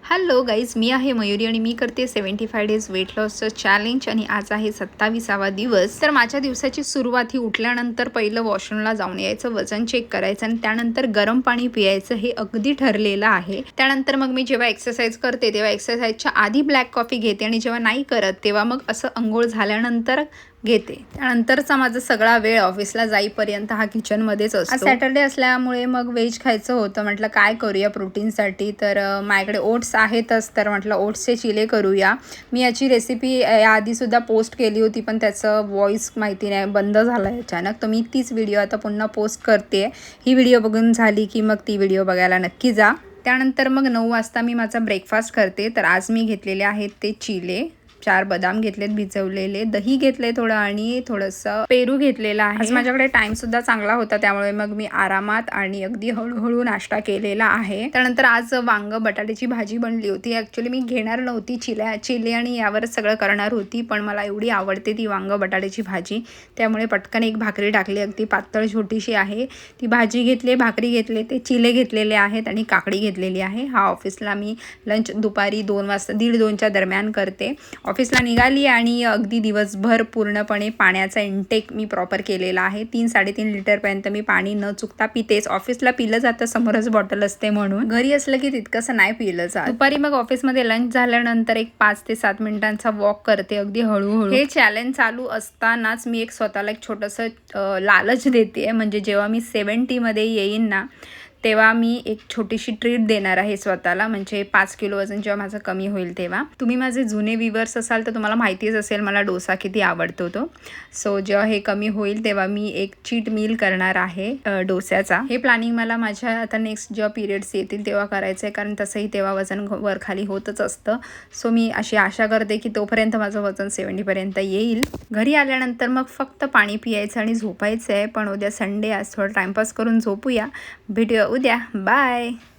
Hello guys, मी आहे मयुरी आणि मी करते 75 डेज वेट लॉसचं चॅलेंज आणि आज आहे 27वा दिवस. तर माझ्या दिवसाची सुरुवात ही उठल्यानंतर पहिलं वॉशरूमला जाऊन यायचं, वजन चेक करायचं आणि त्यानंतर गरम पाणी पियायचं हे अगदी ठरलेलं आहे. त्यानंतर मग मी जेव्हा एक्सरसाइज करते तेव्हा एक्सरसाइजच्या आधी ब्लॅक कॉफी घेते आणि जेव्हा नाही करत तेव्हा मग असं अंघोळ झाल्यानंतर घेते. त्यानंतरचा माझा सगळा वेळ ऑफिसला जाईपर्यंत हा किचनमध्येच असतो. सॅटर्डे असल्यामुळे मग व्हेज खायचं होतं. म्हटलं काय करूया प्रोटीनसाठी, तर माझ्याकडे ओट्स आहेतच, तर म्हटलं ओट्सचे चिले करूया. मी याची रेसिपी याआधीसुद्धा पोस्ट केली होती, पण त्याचं व्हॉइस माहिती नाही, बंद झाला आहे अचानक. तर मी तीच व्हिडिओ आता पुन्हा पोस्ट करते. ही व्हिडिओ बघून झाली की मग ती व्हिडिओ बघायला नक्की जा. त्यानंतर मग 9 वाजता मी माझा ब्रेकफास्ट करते. तर आज मी घेतलेले आहेत ते चिले. 4 बदाम घेतलेत भिजवलेले, दही घेतले थोडं आणि थोडंसं पेरू घेतलेला आहे. आज माझ्याकडे टाइमसुद्धा चांगला होता, त्यामुळे मग मी आरामात आणि अगदी हळूहळू नाश्ता केलेला आहे. त्यानंतर आज वांग बटाट्याची भाजी बनली होती. ॲक्च्युली मी घेणार नव्हती, चिले आणि यावरच सगळं करणार होती, पण मला एवढी आवडते ती वांग बटाट्याची भाजी, त्यामुळे पटकन एक भाकरी टाकली. अगदी पातळ छोटीशी आहे ती भाजी घेतली, भाकरी घेतले, ते चिले घेतलेले आहेत आणि काकडी घेतलेली आहे. हा ऑफिसला मी लंच दुपारी 2 वाजता 1:30-2च्या दरम्यान करते. ऑफिसला निघाली आणि अगदी दिवसभर पूर्णपणे पाण्याचा इंटेक मी प्रॉपर केलेला आहे. 3-3.5 लिटरपर्यंत मी पाणी न चुकता पितेच. ऑफिसला पिलं जातं, समोरच बॉटल असते म्हणून. घरी असलं की तितकंसं नाही पिलं जात. दुपारी मग ऑफिसमध्ये लंच झाल्यानंतर एक 5 ते 7 मिनिटांचा वॉक करते अगदी हळूहळू. हे चॅलेंज चालू असतानाच मी स्वतःला एक छोटंसं लालच देते, म्हणजे जेव्हा मी 70मध्ये येईन ना तेव्हा मी एक छोटीशी ट्रीट देणार आहे स्वतःला. म्हणजे 5 किलो वजन जेव्हा माझं कमी होईल तेव्हा. तुम्ही माझे जुने व्ह्यूअर्स असाल तर तुम्हाला माहितीच असेल मला डोसा किती आवडतो तो. सो जेव्हा हे कमी होईल तेव्हा मी एक चीट मील करणार आहे डोस्याचा. हे प्लॅनिंग मला माझ्या आता नेक्स्ट जेव्हा पिरियड्स येतील तेव्हा करायचं आहे, कारण तसंही तेव्हा वजन वर खाली होतच असतं. सो मी अशी आशा करते की तोपर्यंत माझं वजन 70पर्यंत येईल. घरी आल्यानंतर मग फक्त पाणी पियायचं आणि झोपायचं आहे. पण उद्या संडे, आज थोडा टाइमपास करून झोपूया. भेटूया उद्या. बाय.